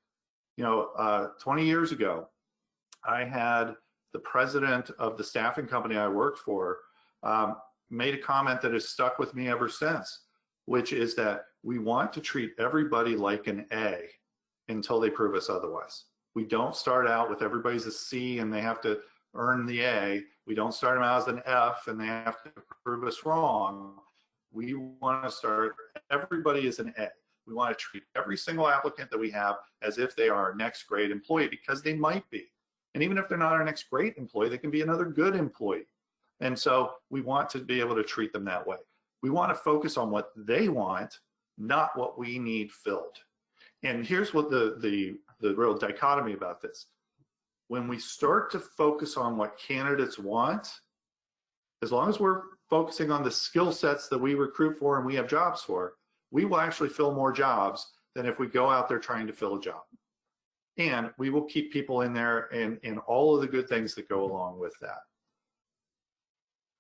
20 years ago, I had the president of the staffing company I worked for made a comment that has stuck with me ever since, which is that we want to treat everybody like an A until they prove us otherwise. We don't start out with everybody's a C and they have to earn the A. We don't start them out as an F and they have to prove us wrong. We want to start everybody as an A. We want to treat every single applicant that we have as if they are our next great employee, because they might be. And even if they're not our next great employee, they can be another good employee. And so we want to be able to treat them that way. We want to focus on what they want, not what we need filled. And here's what the real dichotomy about this. When we start to focus on what candidates want, as long as we're focusing on the skill sets that we recruit for and we have jobs for, we will actually fill more jobs than if we go out there trying to fill a job. And we will keep people in there and all of the good things that go along with that.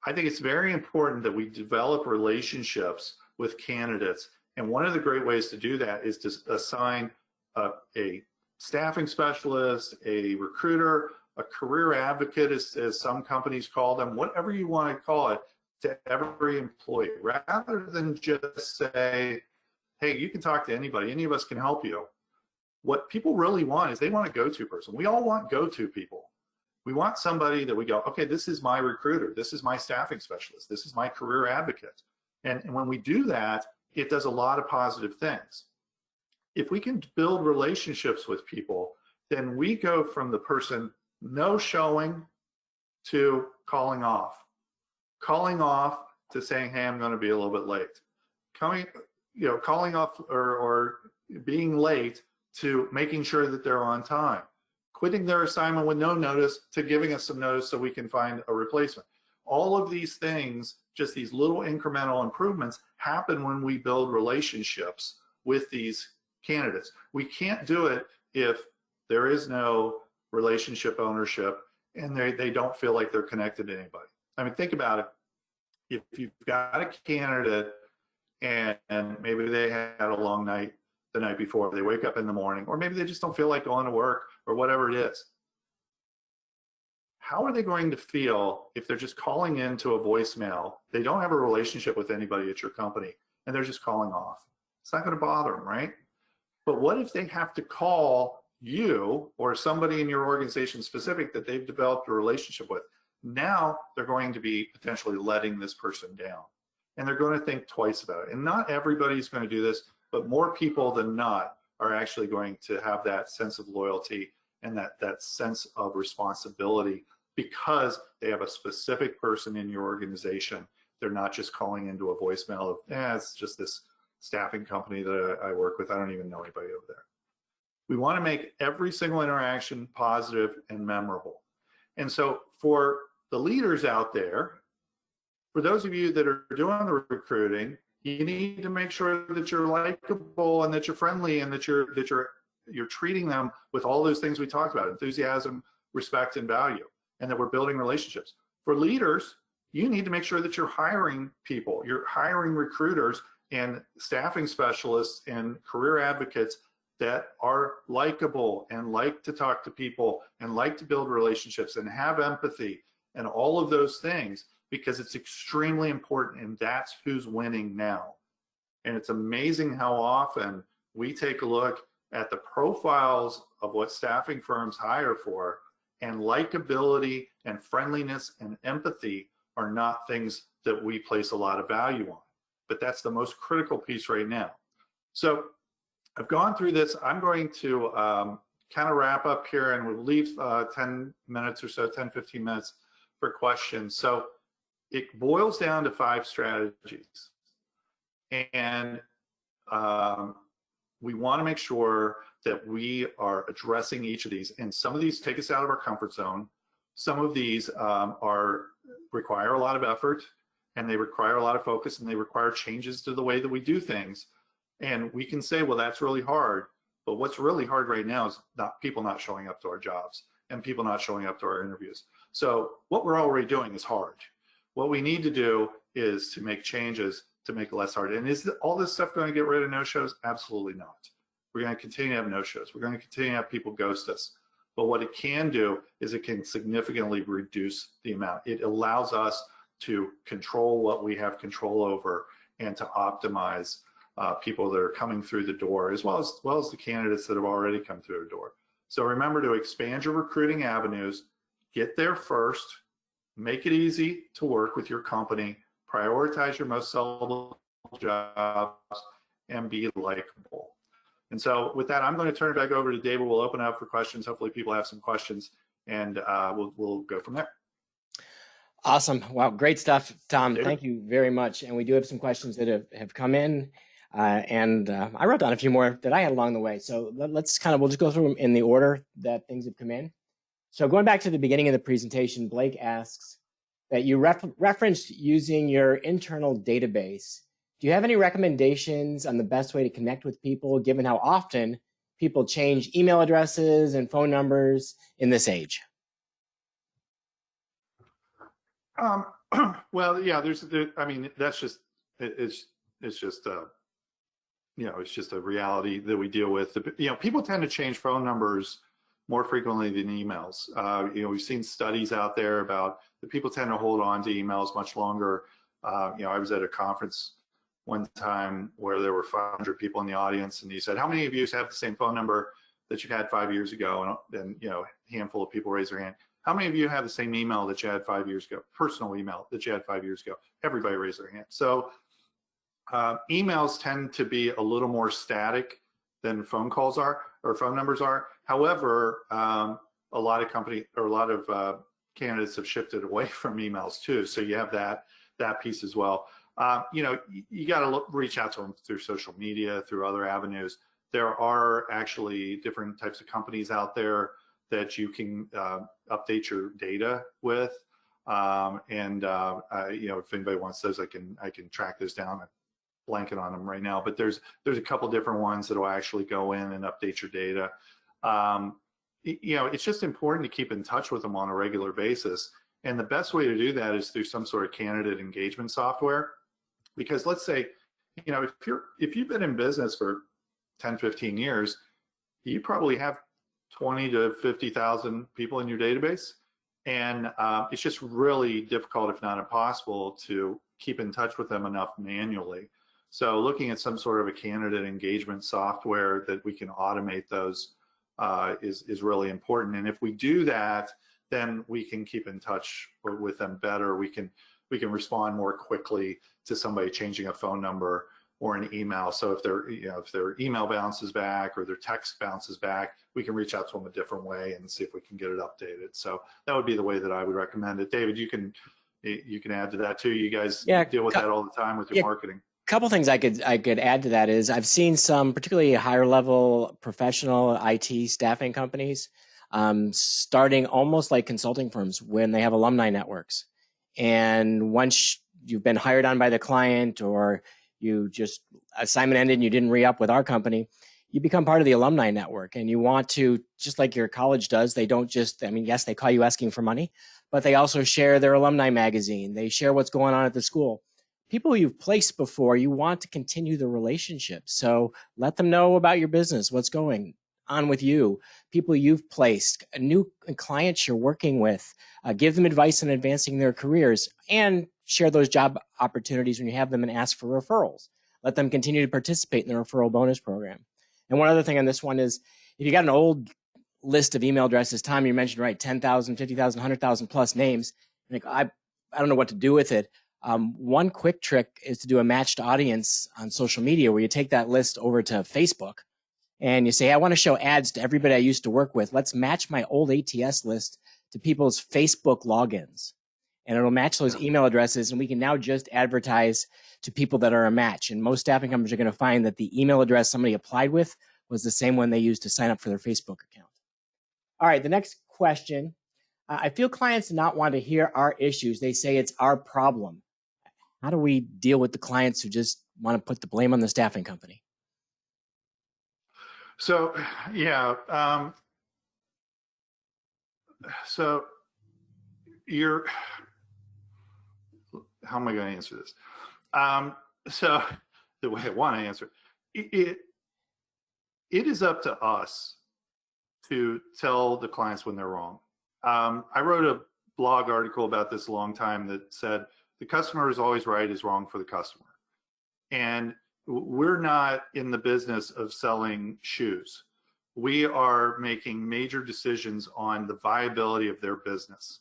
I think it's very important that we develop relationships with candidates. And one of the great ways to do that is to assign a staffing specialist, a recruiter, a career advocate, as some companies call them, whatever you want to call it, to every employee, rather than just say, hey, you can talk to anybody, any of us can help you. What people really want is they want a go-to person. We all want go-to people. We want somebody that we go, okay, this is my recruiter, this is my staffing specialist, this is my career advocate. And when we do that, it does a lot of positive things. If we can build relationships with people, then we go from the person no showing to calling off to saying, hey, I'm going to be a little bit late. Calling off or being late to making sure that they're on time. Quitting their assignment with no notice to giving us some notice so we can find a replacement. All of these things, just these little incremental improvements, happen when we build relationships with these candidates. We can't do it if there is no relationship ownership and they don't feel like they're connected to anybody. I mean, think about it. If you've got a candidate and maybe they had a long night the night before, they wake up in the morning, or maybe they just don't feel like going to work or whatever it is, how are they going to feel if they're just calling into a voicemail? They don't have a relationship with anybody at your company and they're just calling off. It's not going to bother them, right? But what if they have to call you or somebody in your organization specific that they've developed a relationship with? Now they're going to be potentially letting this person down, and they're going to think twice about it. And not everybody's going to do this, but more people than not are actually going to have that sense of loyalty and that sense of responsibility because they have a specific person in your organization. They're not just calling into a voicemail of, it's just this staffing company that I work with. I don't even know anybody over there. We want to make every single interaction positive and memorable. And so for the leaders out there, for those of you that are doing the recruiting, you need to make sure that you're likable and that you're friendly and that you're treating them with all those things we talked about: enthusiasm, respect, and value, and that we're building relationships. For leaders, you need to make sure that you're hiring people, you're hiring recruiters and staffing specialists and career advocates that are likable and like to talk to people and like to build relationships and have empathy and all of those things, because it's extremely important, and that's who's winning now. And it's amazing how often we take a look at the profiles of what staffing firms hire for, and likability and friendliness and empathy are not things that we place a lot of value on. But that's the most critical piece right now. So I've gone through this. I'm going to kind of wrap up here, and we'll leave 10 minutes or so, 10, 15 minutes for questions. So it boils down to 5 strategies. And we want to make sure that we are addressing each of these. And some of these take us out of our comfort zone. Some of these require a lot of effort, and they require a lot of focus, and they require changes to the way that we do things. And we can say, well, that's really hard. But what's really hard right now is people not showing up to our jobs and people not showing up to our interviews. So what we're already doing is hard. What we need to do is to make changes to make it less hard. And is all this stuff going to get rid of no-shows? Absolutely not. We're going to continue to have no-shows. We're going to continue to have people ghost us. But what it can do is it can significantly reduce the amount. It allows us to control what we have control over and to optimize people that are coming through the door, as well as the candidates that have already come through the door. So remember to expand your recruiting avenues, get there first, make it easy to work with your company, prioritize your most sellable jobs, and be likable. And so with that, I'm going to turn it back over to David. We'll open it up for questions. Hopefully people have some questions, and we'll go from there. Awesome. Wow, great stuff, Tom. David? Thank you very much. And we do have some questions that have come in. And I wrote down a few more that I had along the way. So we'll just go through them in the order that things have come in. So going back to the beginning of the presentation, Blake asks that you referenced using your internal database. Do you have any recommendations on the best way to connect with people, given how often people change email addresses and phone numbers in this age? Well, yeah, I mean, that's just, it's just a reality that we deal with. People tend to change phone numbers more frequently than emails. We've seen studies out there about that people tend to hold on to emails much longer. I was at a conference one time where there were 500 people in the audience, and he said, how many of you have the same phone number that you had 5 years ago? And a handful of people raised their hand. How many of you have the same email that you had 5 years ago, personal email that you had 5 years ago? Everybody raised their hand. So emails tend to be a little more static than phone calls are, or phone numbers are. However, a lot of candidates have shifted away from emails too. So you have that piece as well. You got to reach out to them through social media, through other avenues. There are actually different types of companies out there that you can update your data with. If anybody wants those, I can track those down. I'm blanking on them right now, but there's a couple different ones that will actually go in and update your data. It's just important to keep in touch with them on a regular basis. And the best way to do that is through some sort of candidate engagement software. Because let's say, if you've been in business for 10, 15 years, you probably have 20 to 50,000 people in your database. And it's just really difficult, if not impossible, to keep in touch with them enough manually. So looking at some sort of a candidate engagement software that we can automate those is really important. And if we do that, then we can keep in touch with them better. We can respond more quickly to somebody changing a phone number or an email. So if their email bounces back or their text bounces back, we can reach out to them a different way and see if we can get it updated. So that would be the way that I would recommend it. David, you can add to that too. You guys deal with that all the time with your marketing. Couple things I could add to that is I've seen some particularly higher level professional IT staffing companies starting almost like consulting firms when they have alumni networks. And once you've been hired on by the client, or you just assignment ended and you didn't re-up with our company, you become part of the alumni network. And you want to, just like your college does, they don't just, yes, they call you asking for money, but they also share their alumni magazine. They share what's going on at the school. People you've placed before, you want to continue the relationship. So let them know about your business, what's going on with you, people you've placed, new clients you're working with, give them advice on advancing their careers, and share those job opportunities when you have them and ask for referrals. Let them continue to participate in the referral bonus program. And one other thing on this one is, if you got an old list of email addresses, Tom, you mentioned, right, 10,000, 50,000, 100,000 plus names, like I don't know what to do with it. One quick trick is to do a matched audience on social media, where you take that list over to Facebook and you say, hey, I want to show ads to everybody I used to work with. Let's match my old ATS list to people's Facebook logins. And it'll match those email addresses, and we can now just advertise to people that are a match. And most staffing companies are going to find that the email address somebody applied with was the same one they used to sign up for their Facebook account. All right, the next question. I feel clients do not want to hear our issues. They say it's our problem. How do we deal with the clients who just want to put the blame on the staffing company? So, yeah. So you're, how am I going to answer this? So the way I want to answer it is up to us to tell the clients when they're wrong. I wrote a blog article about this a long time that said the customer is always right is wrong for the customer. And we're not in the business of selling shoes. We are making major decisions on the viability of their business.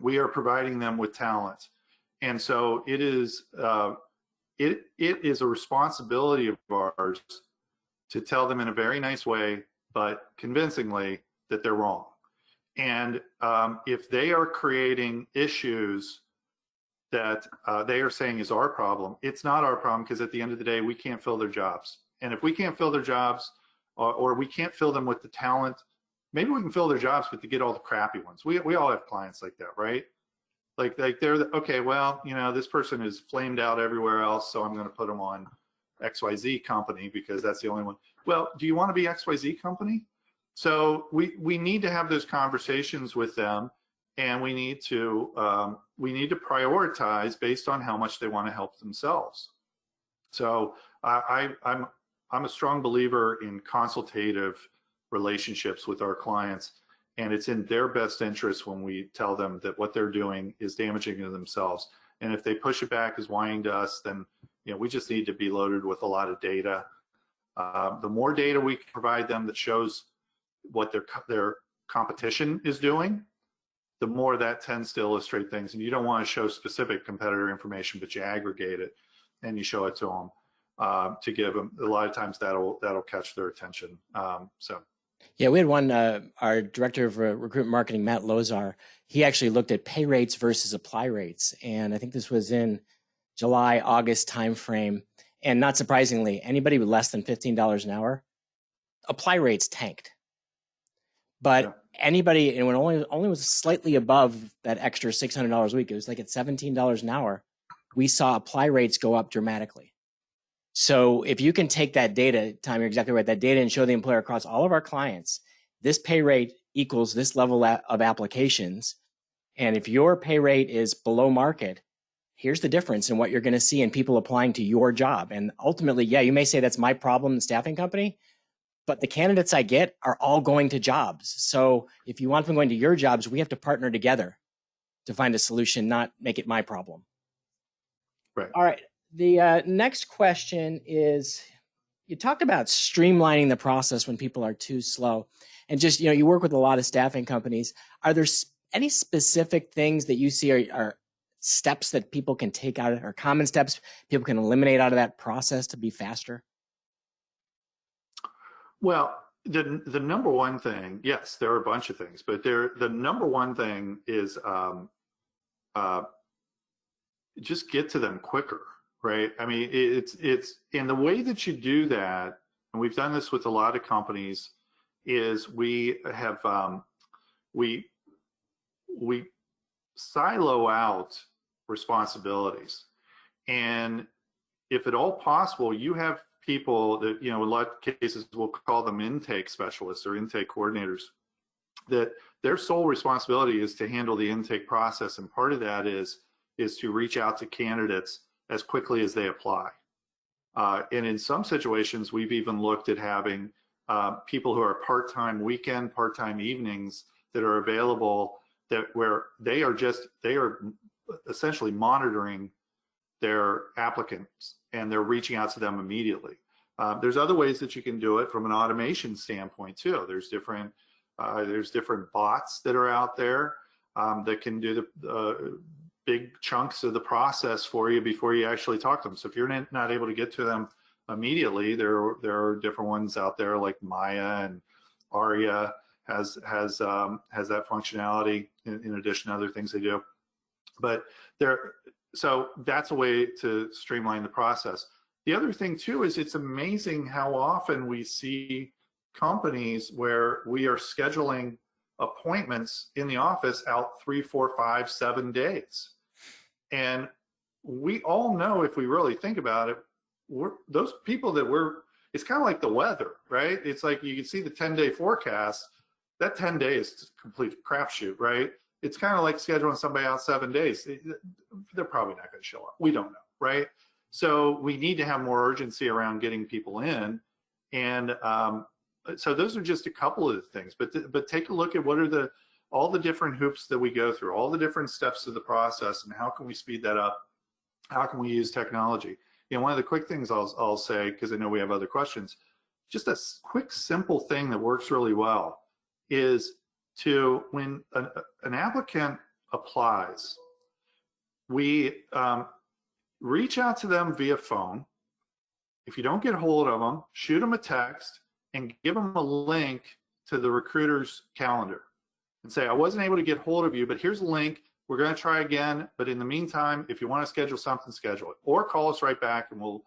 We are providing them with talent. And so it is a responsibility of ours to tell them in a very nice way, but convincingly, that they're wrong. And if they are creating issues that they are saying is our problem, it's not our problem, because at the end of the day, we can't fill their jobs. And if we can't fill their jobs, or we can't fill them with the talent, maybe we can fill their jobs, but to get all the crappy ones. We all have clients like that, right? Like they're okay, well, this person is flamed out everywhere else, so I'm going to put them on XYZ company because that's the only one. Well, do you want to be XYZ company? So we need to have those conversations with them, and we need to prioritize based on how much they want to help themselves. So I'm a strong believer in consultative relationships with our clients, and it's in their best interest when we tell them that what they're doing is damaging to themselves. And if they push it back as whining to us, then we just need to be loaded with a lot of data. The more data we can provide them that shows what their competition is doing, the more that tends to illustrate things. And you don't want to show specific competitor information, but you aggregate it and you show it to them to give them. A lot of times that'll catch their attention. Yeah, we had one, our director of recruitment marketing, Matt Lozar, he actually looked at pay rates versus apply rates. And I think this was in July, August timeframe. And not surprisingly, anybody with less than $15 an hour, apply rates tanked. But anybody, and when only was slightly above that extra $600 a week, it was like at $17 an hour, we saw apply rates go up dramatically. So if you can take that data, Tom, you're exactly right, that data, and show the employer across all of our clients, this pay rate equals this level of applications. And if your pay rate is below market, here's the difference in what you're going to see in people applying to your job. And ultimately, yeah, you may say that's my problem, the staffing company, but the candidates I get are all going to jobs. So if you want them going to your jobs, we have to partner together to find a solution, not make it my problem. Right. All right. The next question is, you talked about streamlining the process when people are too slow. And just, you work with a lot of staffing companies. Are there any specific things that you see are steps that people can take out, or common steps people can eliminate out of that process to be faster? Well, the number one thing, yes, there are a bunch of things, but the number one thing is just get to them quicker, right? I mean, it's and the way that you do that, and we've done this with a lot of companies, is we have we silo out responsibilities, and if at all possible, you have people that, in a lot of cases, we'll call them intake specialists or intake coordinators, that their sole responsibility is to handle the intake process. And part of that is to reach out to candidates as quickly as they apply. And in some situations, we've even looked at having people who are part-time weekend, part-time evenings that are available, where they are essentially monitoring their applicants, and they're reaching out to them immediately. There's other ways that you can do it from an automation standpoint too. There's different bots that are out there that can do the big chunks of the process for you before you actually talk to them. So if you're not able to get to them immediately, there are different ones out there like Maya, and Aria has that functionality in addition to other things they do. But so that's a way to streamline the process. The other thing too is it's amazing how often we see companies where we are scheduling appointments in the office out 3, 4, 5, 7 days. And we all know, if we really think about it, those people that we're it's kind of like the weather, right? It's like you can see the 10-day forecast. That 10 days is a complete crapshoot, right? It's kind of like scheduling somebody out 7 days. They're probably not going to show up. We don't know, right? So we need to have more urgency around getting people in. And so those are just a couple of the things. But take a look at what are all the different hoops that we go through, all the different steps of the process, and how can we speed that up? How can we use technology? You know, one of the quick things I'll say, because I know we have other questions, just a quick, simple thing that works really well is when an applicant applies, we reach out to them via phone. If you don't get hold of them, shoot them a text and give them a link to the recruiter's calendar and say, I wasn't able to get hold of you, but here's a link. We're going to try again. But in the meantime, if you want to schedule something, schedule it, or call us right back and we'll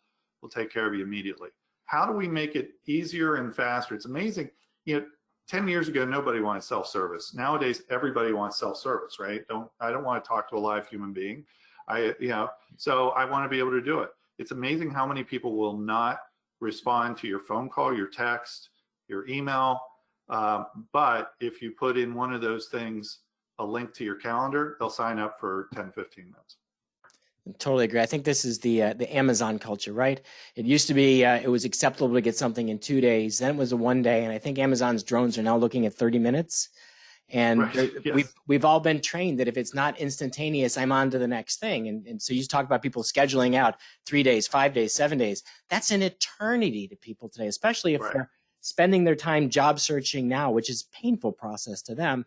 take care of you immediately. How do we make it easier and faster? It's amazing. You know, 10 years ago, nobody wanted self-service. Nowadays, everybody wants self-service, right? I don't want to talk to a live human being. So I want to be able to do it. It's amazing how many people will not respond to your phone call, your text, your email. But if you put in one of those things, a link to your calendar, they'll sign up for 10, 15 minutes. Totally agree. I think this is the Amazon culture, right? It used to be it was acceptable to get something in 2 days. Then it was a 1 day, and I think Amazon's drones are now looking at 30 minutes. And right. Yes. we've all been trained that if it's not instantaneous, I'm on to the next thing. And so you talk about people scheduling out 3 days, 5 days, 7 days. That's an eternity to people today, especially if they're spending their time job searching now, which is a painful process to them.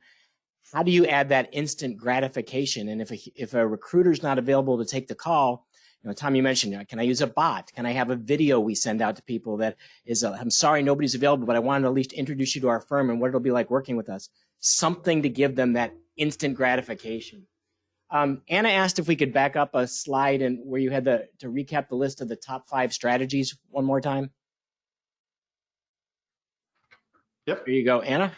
How do you add that instant gratification? And if a recruiter's not available to take the call, you know, Tom, you mentioned, can I use a bot? Can I have a video we send out to people that is, I'm sorry, nobody's available, but I wanted to at least introduce you to our firm and what it'll be like working with us. Something to give them that instant gratification. Anna asked if we could back up a slide and where you had to recap the list of the top 5 strategies one more time. Yep. There you go, Anna.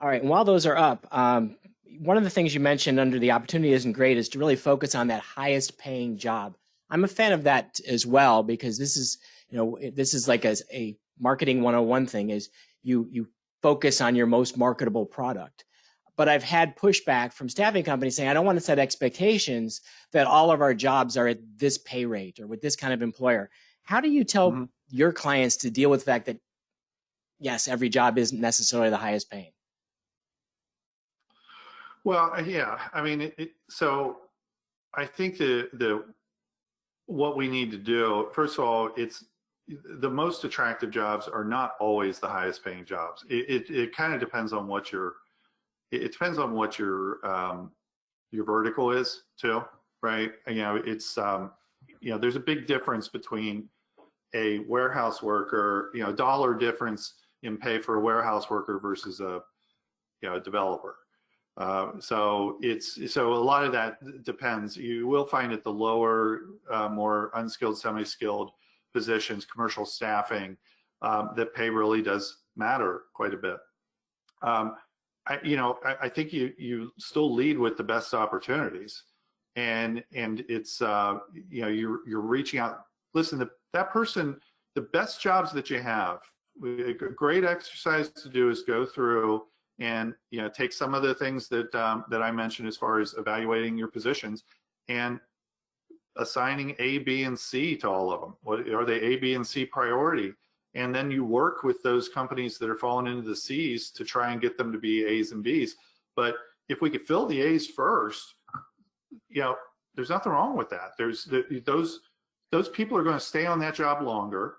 All right, and while those are up, one of the things you mentioned under the opportunity isn't great is to really focus on that highest paying job. I'm a fan of that as well, because this is, you know, this is like a marketing 101 thing is you focus on your most marketable product. But I've had pushback from staffing companies saying, I don't want to set expectations that all of our jobs are at this pay rate or with this kind of employer. How do you tell your clients to deal with the fact that, yes, every job isn't necessarily the highest paying? Well, yeah, I mean, so I think what we need to do, first of all, it's the most attractive jobs are not always the highest paying jobs. It kind of depends on what your vertical is too, right? You know, it's you know, there's a big difference between a warehouse worker, you know, dollar difference in pay for a warehouse worker versus a developer. So a lot of that depends. You will find at the lower, more unskilled, semi-skilled positions, commercial staffing, that pay really does matter quite a bit. I think you still lead with the best opportunities, and it's you're reaching out. Listen, that person, the best jobs that you have, a great exercise to do is go through and take some of the things that that I mentioned as far as evaluating your positions and assigning A, B, and C to all of them. What are they? A, B, and C priority, and then you work with those companies that are falling into the C's to try and get them to be A's and B's. But if we could fill the A's first, there's nothing wrong with that. Those people are going to stay on that job longer.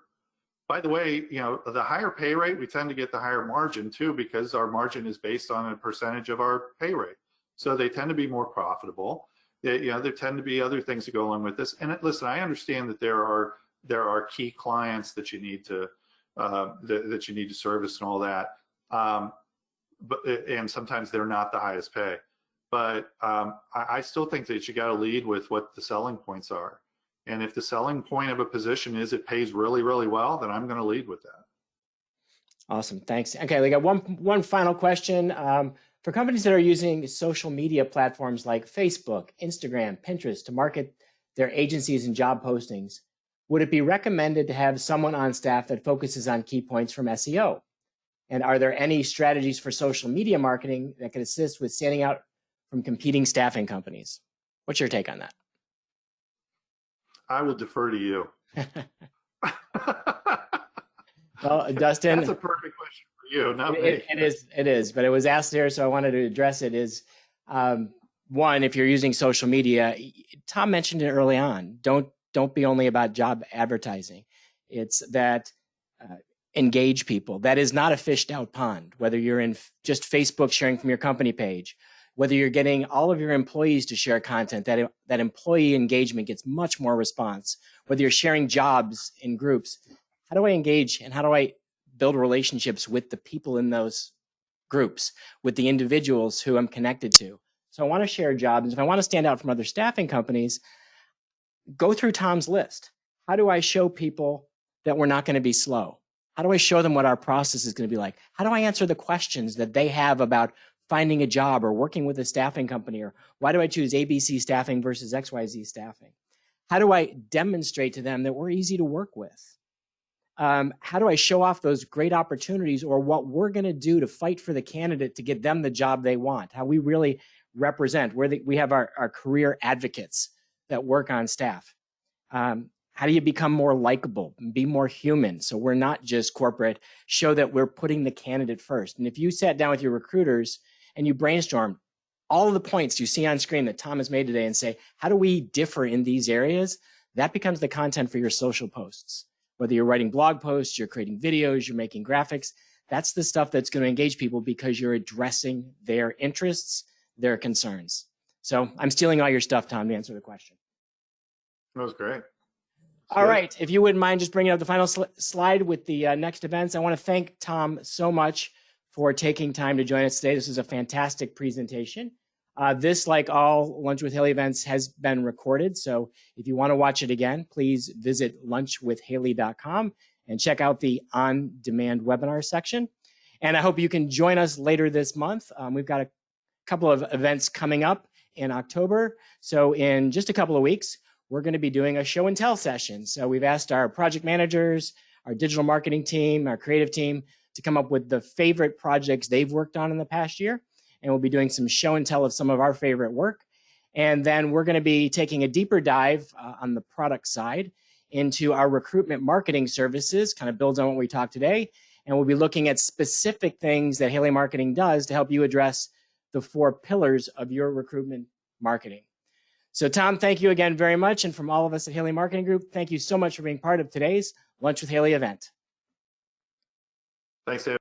By the way, the higher pay rate, we tend to get the higher margin too, because our margin is based on a percentage of our pay rate. So they tend to be more profitable. There tend to be other things that go along with this. And listen, I understand that there are key clients that you need to that you need to service and all that. And sometimes they're not the highest pay. But I still think that you got to lead with what the selling points are. And if the selling point of a position is it pays really, really well, then I'm going to lead with that. Awesome. Thanks. Okay, we got one final question. For companies that are using social media platforms like Facebook, Instagram, Pinterest to market their agencies and job postings, Would it be recommended to have someone on staff that focuses on key points from SEO? And are there any strategies for social media marketing that could assist with standing out from competing staffing companies? What's your take on that? I will defer to you. Well, Dustin, that's a perfect question for you, not me. It is, but it was asked there, so I wanted to address it. Is one, if you're using social media, Tom mentioned it early on. Don't be only about job advertising. It's that engage people. That is not a fished out pond. Whether you're in just Facebook sharing from your company page, whether you're getting all of your employees to share content, that employee engagement gets much more response. Whether you're sharing jobs in groups, how do I engage and how do I build relationships with the people in those groups, with the individuals who I'm connected to? So I want to share jobs. If I want to stand out from other staffing companies, go through Tom's list. How do I show people that we're not going to be slow? How do I show them what our process is going to be like? How do I answer the questions that they have about finding a job or working with a staffing company? Or why do I choose ABC staffing versus XYZ staffing? How do I demonstrate to them that we're easy to work with? How do I show off those great opportunities or what we're going to do to fight for the candidate to get them the job they want? How we really represent, we have our career advocates that work on staff. How do you become more likable and be more human? So we're not just corporate, show that we're putting the candidate first. And if you sat down with your recruiters and you brainstormed all of the points you see on screen that Tom has made today and say, how do we differ in these areas? That becomes the content for your social posts. Whether you're writing blog posts, you're creating videos, you're making graphics, that's the stuff that's going to engage people because you're addressing their interests, their concerns. So I'm stealing all your stuff, Tom, to answer the question. That was great. All right. If you wouldn't mind just bringing up the final slide with the next events. I want to thank Tom so much for taking time to join us today. This was a fantastic presentation. This, like all Lunch with Haley events, has been recorded. So if you want to watch it again, please visit lunchwithhaley.com and check out the on-demand webinar section. And I hope you can join us later this month. We've got a couple of events coming up in October. So in just a couple of weeks, we're going to be doing a show and tell session. So we've asked our project managers, our digital marketing team, our creative team to come up with the favorite projects they've worked on in the past year. And we'll be doing some show and tell of some of our favorite work. And then we're going to be taking a deeper dive on the product side into our recruitment marketing services, kind of builds on what we talked today. And we'll be looking at specific things that Haley Marketing does to help you address the 4 pillars of your recruitment marketing. So Tom, thank you again very much. And from all of us at Haley Marketing Group, thank you so much for being part of today's Lunch with Haley event. Thanks, Dave.